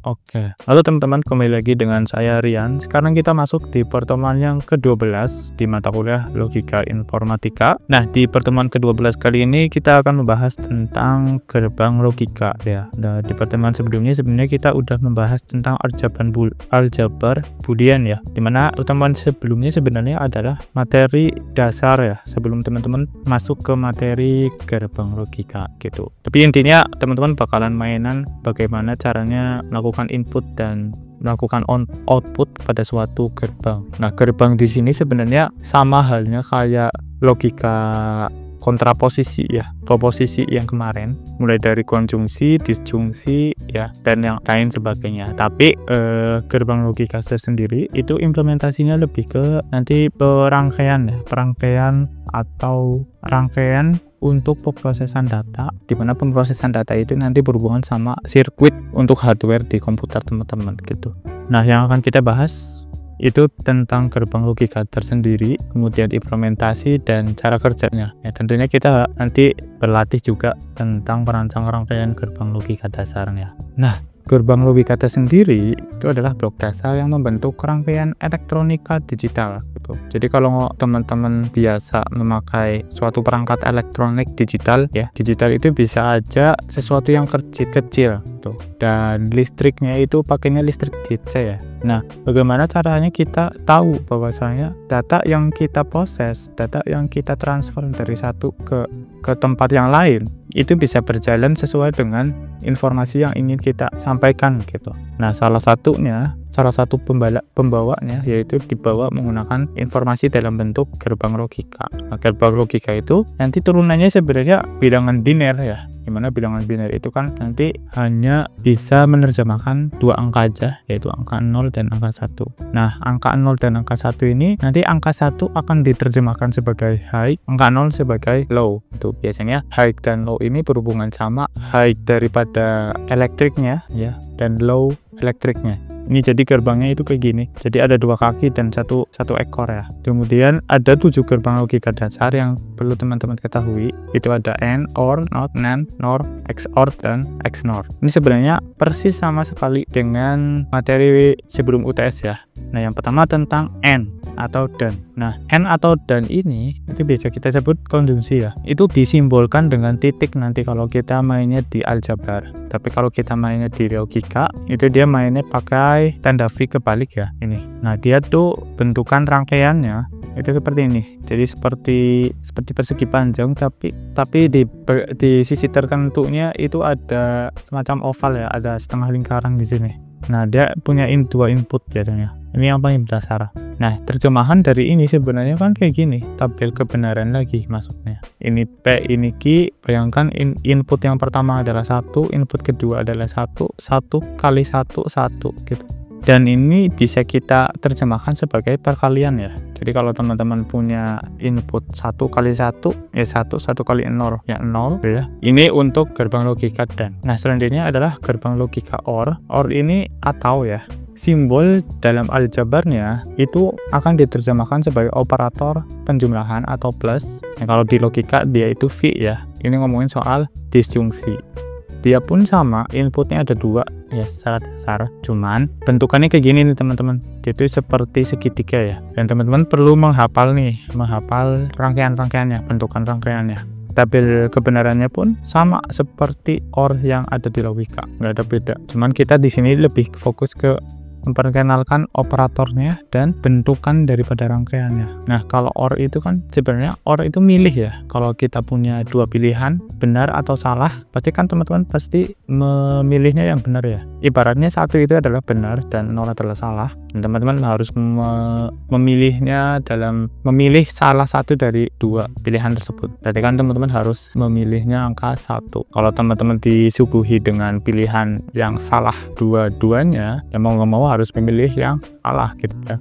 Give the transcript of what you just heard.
Oke, halo teman-teman, kembali lagi dengan saya Rian. Sekarang kita masuk di pertemuan yang ke-12 di mata kuliah Logika Informatika. Nah, di pertemuan ke-12 kali ini kita akan membahas tentang gerbang logika ya. Nah, di pertemuan sebelumnya sebenarnya kita udah membahas tentang aljabar boolean ya. Dimana pertemuan sebelumnya sebenarnya adalah materi dasar ya, sebelum teman-teman masuk ke materi gerbang logika gitu. Tapi intinya teman-teman bakalan mainan bagaimana caranya melakukan input dan melakukan output pada suatu gerbang. Nah, gerbang di sini sebenarnya sama halnya kayak logika kontraposisi ya, proposisi yang kemarin, mulai dari konjungsi, disjungsi ya, dan yang lain sebagainya. Tapi gerbang logika sendiri itu implementasinya lebih ke nanti perangkaian ya, atau rangkaian untuk pemrosesan data, di mana pemrosesan data itu nanti berhubungan sama sirkuit untuk hardware di komputer teman-teman gitu. Nah, yang akan kita bahas itu tentang gerbang logika tersendiri, kemudian implementasi dan cara kerjanya. Ya, tentunya kita nanti berlatih juga tentang perancang rangkaian gerbang logika dasarnya. Nah, gerbang logika tersendiri itu adalah blok dasar yang membentuk rangkaian elektronika digital gitu. Jadi kalau teman-teman biasa memakai suatu perangkat elektronik digital ya, digital itu bisa aja sesuatu yang kecil gitu. Dan listriknya itu pakainya listrik DC ya. Nah, bagaimana caranya kita tahu bahwasanya data yang kita proses, data yang kita transfer dari satu ke tempat yang lain itu bisa berjalan sesuai dengan informasi yang ingin kita sampaikan gitu. Nah, salah satu pembawanya yaitu dibawa menggunakan informasi dalam bentuk gerbang logika. Nah, gerbang logika itu nanti turunannya sebenarnya bilangan biner ya. Dimana bilangan biner itu kan nanti hanya bisa menerjemahkan dua angka aja, yaitu angka 0 dan angka 1. Nah, angka 0 dan angka 1 ini nanti angka 1 akan diterjemahkan sebagai high, angka 0 sebagai low. Itu biasanya high dan low ini berhubungan sama high daripada elektriknya ya, dan low elektriknya. Ini jadi gerbangnya itu kayak gini. Jadi ada dua kaki dan satu ekor ya. Kemudian ada 7 gerbang logika dasar yang perlu teman-teman ketahui. Itu ada AND, OR, NOT, NAND, NOR, XOR, dan XNOR. Ini sebenarnya persis sama sekali dengan materi sebelum UTS ya. Nah, yang pertama tentang AND atau dan. Nah, AND atau dan ini itu bisa kita sebut konjungsi ya. Itu disimbolkan dengan titik nanti kalau kita mainnya di aljabar. Tapi kalau kita mainnya di logika, itu dia mainnya pakai tanda V kebalik ya ini. Nah, dia tuh bentukan rangkaiannya itu seperti ini. Jadi seperti persegi panjang tapi di sisi tertentunya itu ada semacam oval ya, ada setengah lingkaran di sini. Nah, dia punya dua input biasanya. Ini yang paling dasar. Nah, terjemahan dari ini sebenarnya kan kayak gini, tabel kebenaran lagi maksudnya. Ini P, ini Q, bayangkan input yang pertama adalah 1, input kedua adalah 1 kali 1 gitu. Dan ini bisa kita terjemahkan sebagai perkalian ya. Jadi kalau teman-teman punya input 1 kali 1 ya 1 kali 0 ya 0 ya. Ini untuk gerbang logika dan. Nah, selanjutnya adalah gerbang logika OR. OR ini atau ya. Simbol dalam aljabarnya itu akan diterjemahkan sebagai operator penjumlahan atau plus. Nah, kalau di logika dia itu V ya. Ini ngomongin soal disjungsi. Dia pun sama, inputnya ada 2 ya secara dasar, cuman bentukannya kayak gini nih teman-teman. Itu seperti segitiga ya, dan teman-teman perlu menghafal rangkaian-rangkaiannya, bentukan rangkaiannya. Tabel kebenarannya pun sama seperti OR yang ada di logika, nggak ada beda. Cuman kita di sini lebih fokus ke memperkenalkan operatornya dan bentukan daripada rangkaiannya. Nah, kalau OR itu kan sebenarnya OR itu milih ya. Kalau kita punya dua pilihan, benar atau salah, pasti kan teman-teman pasti memilihnya yang benar ya. Ibaratnya 1 itu adalah benar dan 0 adalah salah. Dan teman-teman harus memilihnya dalam memilih salah satu dari 2 pilihan tersebut. Berarti kan teman-teman harus memilihnya angka 1. Kalau teman-teman disuguhi dengan pilihan yang salah dua-duanya, ya mau nggak mau harus memilih yang salah gitu ya.